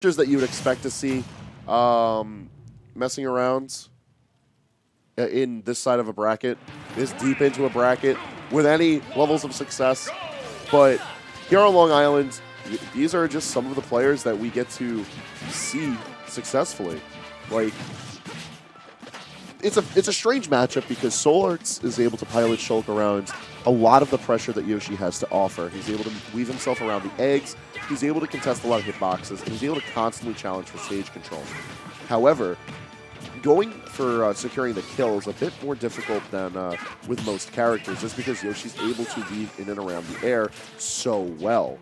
that you would expect to see messing around in this side of a bracket, this deep into a bracket with any levels of success. But here on Long Island, these are just some of the players that we get to see successfully. Like, it's a strange matchup because SoulArts is able to pilot Shulk around a lot of the pressure that Yoshi has to offer. He's able to weave himself around the eggs, he's able to contest a lot of hitboxes, and he's able to constantly challenge for stage control. However, going for securing the kill is a bit more difficult than with most characters, just because Yoshi's able to weave in and around the air so well.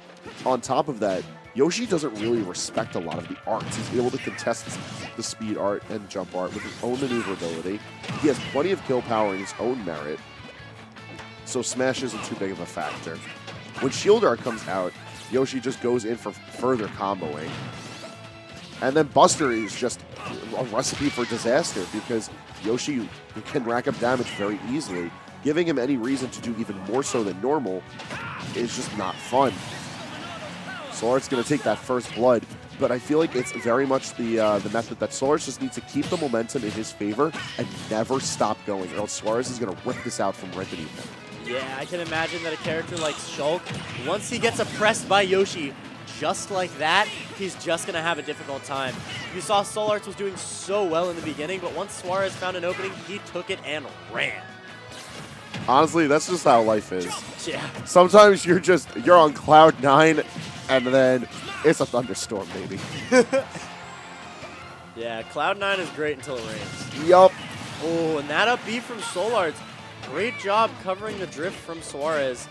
On top of that, Yoshi doesn't really respect a lot of the arts. He's able to contest the speed art and jump art with his own maneuverability. He has plenty of kill power in his own merit, so smash isn't too big of a factor. When shield art comes out, Yoshi just goes in for further comboing. And then Buster is just a recipe for disaster because Yoshi can rack up damage very easily. Giving him any reason to do even more so than normal is just not fun. SoulArts going to take that first blood, but I feel like it's very much the method that SoulArts just needs to keep the momentum in his favor and never stop going, or else Suarez is going to rip this out from right beneath him. Yeah, I can imagine that a character like Shulk, once he gets oppressed by Yoshi, just like that, he's just going to have a difficult time. You saw SoulArts was doing so well in the beginning, but once Suarez found an opening, he took it and ran. Honestly, that's just how life is. Yeah. Sometimes you're on cloud 9, and then it's a thunderstorm, baby. Yeah, cloud 9 is great until it rains. Yup. Oh, and that up B from SoulArts. Great job covering the drift from Suarez.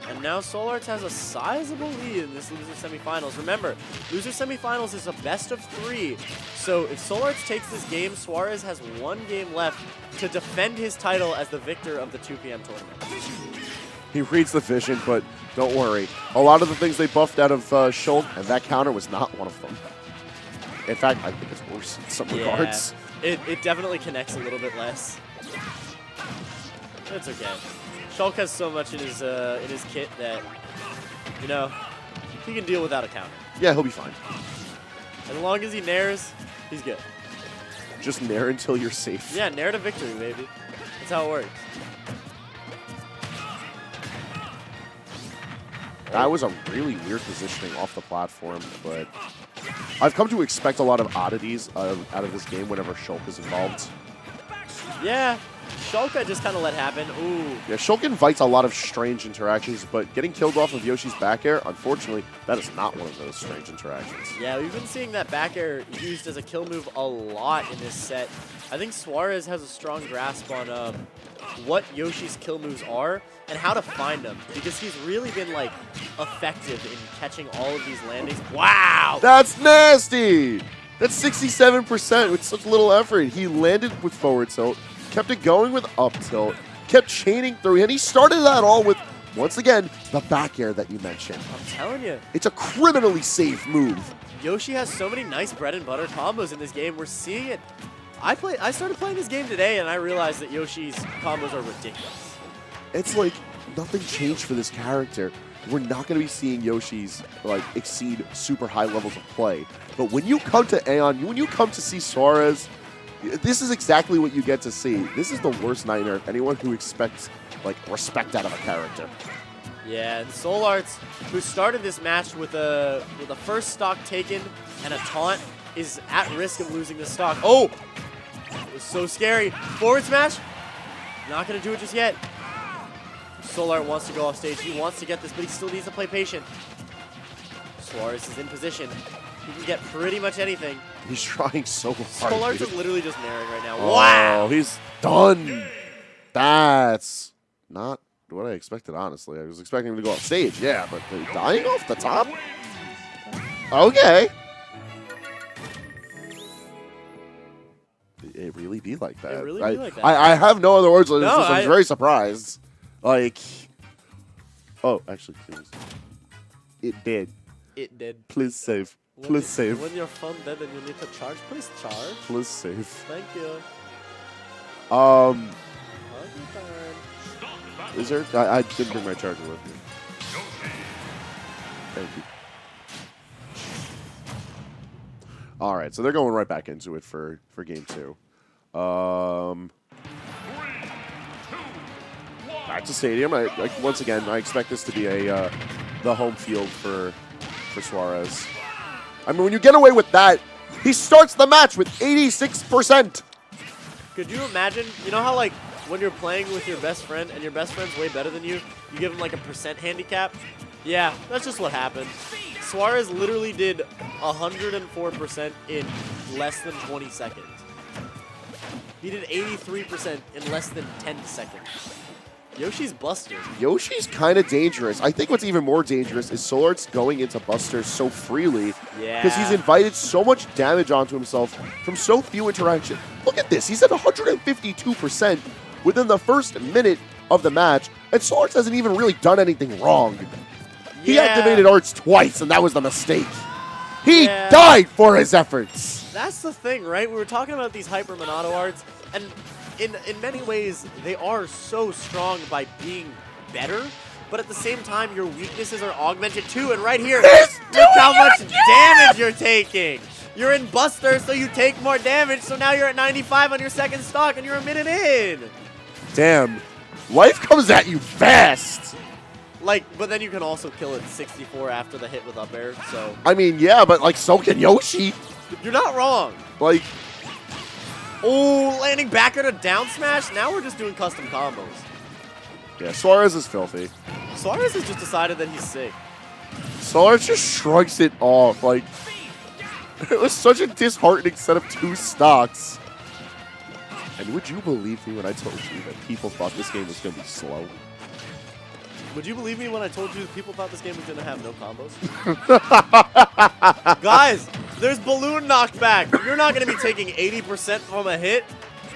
And now SoulArts has a sizable lead in this loser semifinals. Remember, loser semifinals is a best of 3. So if SoulArts takes this game, Suarez has 1 game left to defend his title as the victor of the 2 PM tournament. He reads the vision, but don't worry. A lot of the things they buffed out of Shulk, and that counter was not one of them. In fact, I think it's worse in some regards. It definitely connects a little bit less. It's okay. Shulk has so much in his kit that, you know, he can deal without a counter. Yeah, he'll be fine. As long as he nairs, he's good. Just nair until you're safe. Yeah, nair to victory, baby. That's how it works. That was a really weird positioning off the platform, but I've come to expect a lot of oddities out of this game whenever Shulk is involved. Yeah, Shulk I just kind of let happen. Ooh. Yeah, Shulk invites a lot of strange interactions, but getting killed off of Yoshi's back air, unfortunately, that is not one of those strange interactions. Yeah, we've been seeing that back air used as a kill move a lot in this set. I think Suarez has a strong grasp on what Yoshi's kill moves are and how to find them, because he's really been like effective in catching all of these landings. Wow! That's nasty! That's 67% with such little effort. He landed with forward tilt, kept it going with up tilt, kept chaining through, and he started that all with, once again, the back air that you mentioned. I'm telling you. It's a criminally safe move. Yoshi has so many nice bread and butter combos in this game. We're seeing it. I started playing this game today, and I realized that Yoshi's combos are ridiculous. It's like nothing changed for this character. We're not going to be seeing Yoshi's like exceed super high levels of play. But when you come to AON, when you come to see Suarez, this is exactly what you get to see. This is the worst nightmare of anyone who expects like respect out of a character. Yeah, and SoulArts, who started this match with a first stock taken and a taunt, is at risk of losing this stock. Oh! It was so scary. Forward smash? Not going to do it just yet. SoulArts wants to go off stage. He wants to get this, but he still needs to play patient. Suarez is in position. He can get pretty much anything. He's trying so hard. SoulArts is literally just naring right now. Oh, wow! He's done. That's not what I expected, honestly. I was expecting him to go off stage, yeah, but dying off the top? Okay. It really be like that. It really be like that. I have no other words. No, I'm very surprised. Like, oh, actually, please. It did. It did. Please save. Please save. When your phone dead and you need to charge, please charge. Please save. Thank you. Is there? I didn't bring my charger with me. Thank you. All right, so they're going right back into it for game 2. Back to stadium. Once again, I expect this to be the home field for Suarez. I mean, when you get away with that, he starts the match with 86%. Could you imagine, you know how like when you're playing with your best friend and your best friend's way better than you give him like a percent handicap? Yeah, that's just what happened. Suarez literally did 104% in less than 20 seconds. He did 83% in less than 10 seconds. Yoshi's Buster. Yoshi's kind of dangerous. I think what's even more dangerous is SoulArts going into Buster so freely. Yeah. Because he's invited so much damage onto himself from so few interactions. Look at this. He's at 152% within the first minute of the match, and SoulArts hasn't even really done anything wrong. He activated arts twice, and that was the mistake. He died for his efforts. That's the thing, right? We were talking about these Hyper Monado arts, and in many ways, they are so strong by being better, but at the same time, your weaknesses are augmented too. And right here, look how much damage you're taking. You're in Buster, so you take more damage, so now you're at 95 on your second stock, and you're a minute in. Damn. Life comes at you fast. Like, but then you can also kill it 64 after the hit with up air, so. I mean, yeah, but like, so can Yoshi. You're not wrong. Like. Oh, landing back at a down smash. Now we're just doing custom combos. Yeah, Suarez is filthy. Suarez has just decided that he's sick. SoulArts just shrugs it off. Like, it was such a disheartening set of 2 stocks. And would you believe me when I told you that people thought this game was going to be slow? Would you believe me when I told you people thought this game was going to have no combos? Guys, there's balloon knockback. You're not going to be taking 80% from a hit.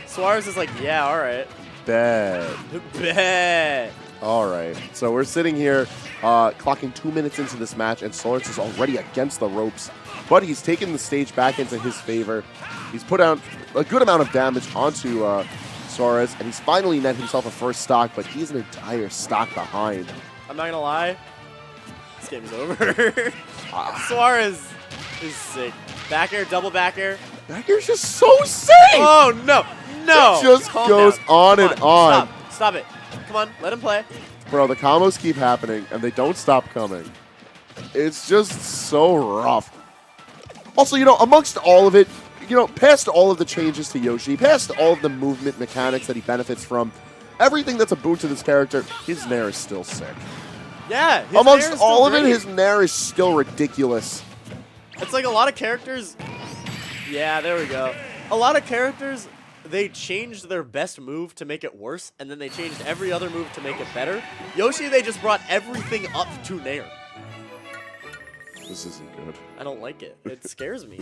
Suarez is like, yeah, all right. Bad. Bad. All right. So we're sitting here clocking 2 minutes into this match, and SoulArts is already against the ropes. But he's taken the stage back into his favor. He's put out a good amount of damage onto Suarez, and he's finally net himself a first stock, but he's an entire stock behind. I'm not going to lie. This game's over. Suarez is sick. Back air, double back air. Back air's just so sick! Oh, no. No. It just goes on and on. Stop it. Come on. Let him play. Bro, the combos keep happening, and they don't stop coming. It's just so rough. Also, you know, amongst all of it, you know, past all of the changes to Yoshi, past all of the movement mechanics that he benefits from, everything that's a boon to this character, his Nair is still sick. Yeah. Amongst all of it, his Nair is still ridiculous. It's like a lot of characters. Yeah, there we go. A lot of characters, they changed their best move to make it worse, and then they changed every other move to make it better. Yoshi, they just brought everything up to Nair. This isn't good. I don't like it. It scares me.